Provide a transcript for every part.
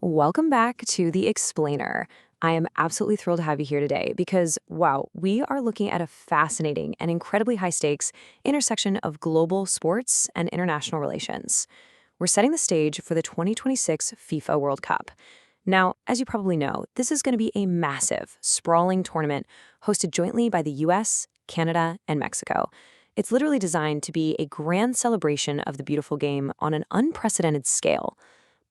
Welcome back to The Explainer. I am absolutely thrilled to have you here today because, wow, we are looking at a fascinating and incredibly high stakes intersection of global sports and international relations. We're setting the stage for the 2026 FIFA World Cup. Now, as you probably know, this is going to be a massive, sprawling tournament hosted jointly by the US, Canada, and Mexico. It's literally designed to be a grand celebration of the beautiful game on an unprecedented scale.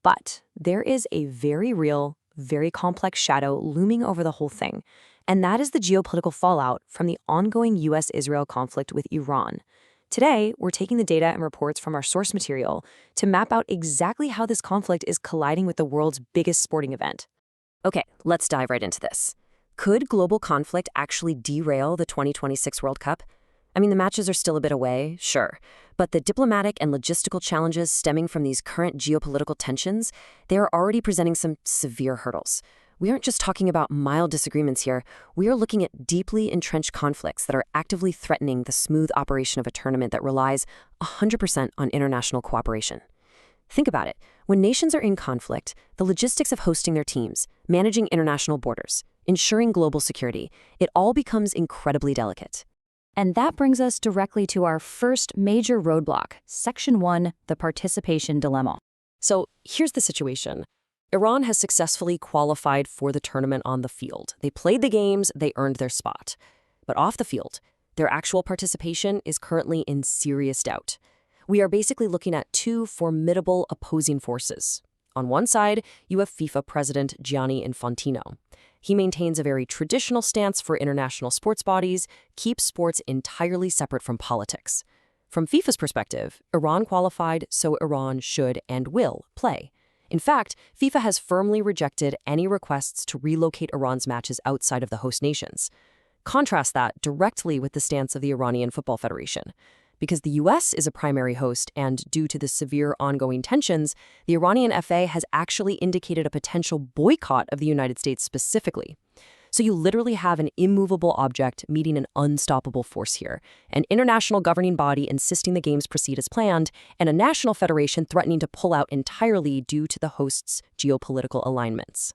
But there is a very real, very complex shadow looming over the whole thing, and that is the geopolitical fallout from the ongoing US-Israel conflict with Iran. Today, we're taking the data and reports from our source material to map out exactly how this conflict is colliding with the world's biggest sporting event. Okay, let's dive right into this. Could global conflict actually derail the 2026 World Cup? I mean, the matches are still a bit away, sure, but the diplomatic and logistical challenges stemming from these current geopolitical tensions, they are already presenting some severe hurdles. We aren't just talking about mild disagreements here. We are looking at deeply entrenched conflicts that are actively threatening the smooth operation of a tournament that relies 100% on international cooperation. Think about it. When nations are in conflict, the logistics of hosting their teams, managing international borders, ensuring global security, it all becomes incredibly delicate. And that brings us directly to our first major roadblock, Section 1, the participation dilemma. So here's the situation. Iran has successfully qualified for the tournament on the field. They played the games, they earned their spot. But off the field, their actual participation is currently in serious doubt. We are basically looking at two formidable opposing forces. On one side, you have FIFA President Gianni Infantino. He maintains a very traditional stance for international sports bodies, keeps sports entirely separate from politics. From FIFA's perspective, Iran qualified, so Iran should and will play. In fact, FIFA has firmly rejected any requests to relocate Iran's matches outside of the host nations. Contrast that directly with the stance of the Iranian Football Federation. Because the US is a primary host and due to the severe ongoing tensions, the Iranian FA has actually indicated a potential boycott of the United States specifically. So you literally have an immovable object meeting an unstoppable force here, an international governing body insisting the games proceed as planned, and a national federation threatening to pull out entirely due to the host's geopolitical alignments.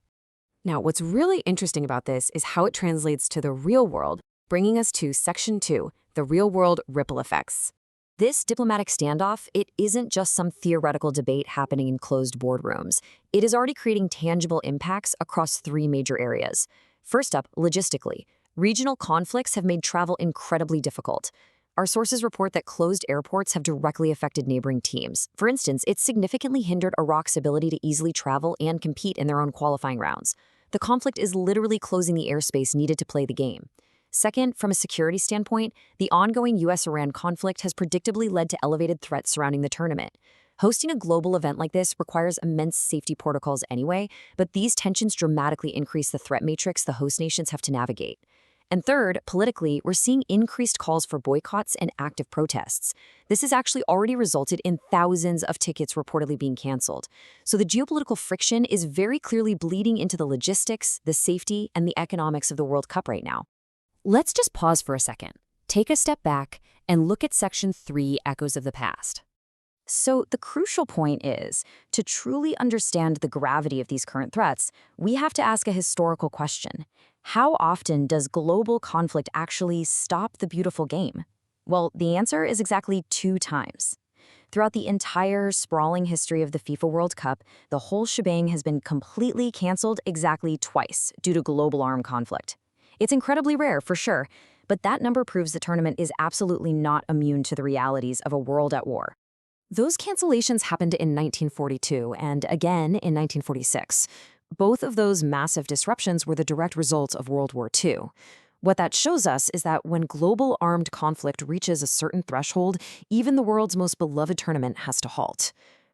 Now, what's really interesting about this is how it translates to the real world, bringing us to Section 2, the real-world ripple effects. This diplomatic standoff, it isn't just some theoretical debate happening in closed boardrooms. It is already creating tangible impacts across three major areas. First up, logistically, regional conflicts have made travel incredibly difficult. Our sources report that closed airports have directly affected neighboring teams. For instance, it significantly hindered Iraq's ability to easily travel and compete in their own qualifying rounds. The conflict is literally closing the airspace needed to play the game. Second, from a security standpoint, the ongoing US-Iran conflict has predictably led to elevated threats surrounding the tournament. Hosting a global event like this requires immense safety protocols anyway, but these tensions dramatically increase the threat matrix the host nations have to navigate. And third, politically, we're seeing increased calls for boycotts and active protests. This has actually already resulted in thousands of tickets reportedly being canceled. So the geopolitical friction is very clearly bleeding into the logistics, the safety, and the economics of the World Cup right now. Let's just pause for a second, take a step back, and look at Section 3, Echoes of the Past. So the crucial point is, to truly understand the gravity of these current threats, we have to ask a historical question. How often does global conflict actually stop the beautiful game? Well, the answer is exactly 2 times. Throughout the entire sprawling history of the FIFA World Cup, the whole shebang has been completely canceled exactly twice due to global armed conflict. It's incredibly rare, for sure, but that number proves the tournament is absolutely not immune to the realities of a world at war. Those cancellations happened in 1942 and again in 1946. Both of those massive disruptions were the direct result of World War II. What that shows us is that when global armed conflict reaches a certain threshold, even the world's most beloved tournament has to halt.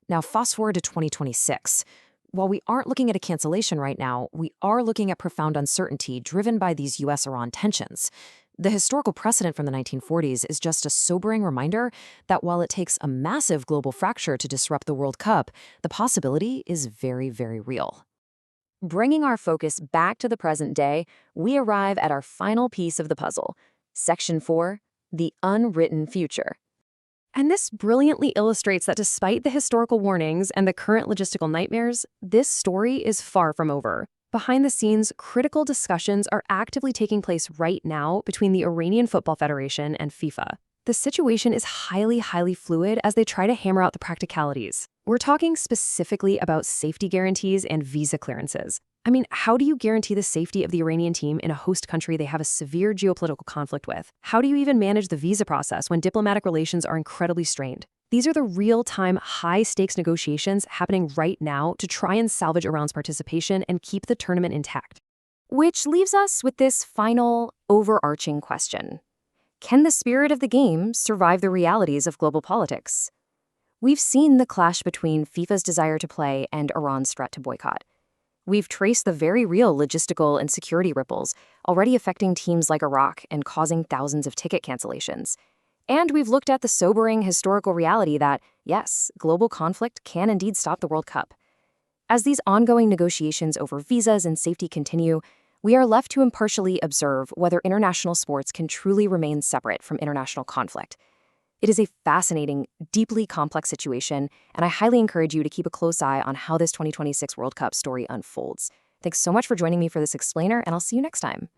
Now, fast forward to 2026. While we aren't looking at a cancellation right now, we are looking at profound uncertainty driven by these US-Iran tensions. The historical precedent from the 1940s is just a sobering reminder that while it takes a massive global fracture to disrupt the World Cup, the possibility is very, very real. Bringing our focus back to the present day, we arrive at our final piece of the puzzle, Section 4, the unwritten future. And this brilliantly illustrates that despite the historical warnings and the current logistical nightmares, this story is far from over. Behind the scenes, critical discussions are actively taking place right now between the Iranian Football Federation and FIFA. The situation is highly fluid as they try to hammer out the practicalities. We're talking specifically about safety guarantees and visa clearances. I mean, how do you guarantee the safety of the Iranian team in a host country they have a severe geopolitical conflict with? How do you even manage the visa process when diplomatic relations are incredibly strained? These are the real-time, high-stakes negotiations happening right now to try and salvage Iran's participation and keep the tournament intact. Which leaves us with this final, overarching question. Can the spirit of the game survive the realities of global politics? We've seen the clash between FIFA's desire to play and Iran's threat to boycott. We've traced the very real logistical and security ripples already affecting teams like Iraq and causing thousands of ticket cancellations. And we've looked at the sobering historical reality that, yes, global conflict can indeed stop the World Cup. As these ongoing negotiations over visas and safety continue, we are left to impartially observe whether international sports can truly remain separate from international conflict. It is a fascinating, deeply complex situation, and I highly encourage you to keep a close eye on how this 2026 World Cup story unfolds. Thanks so much for joining me for this explainer, and I'll see you next time.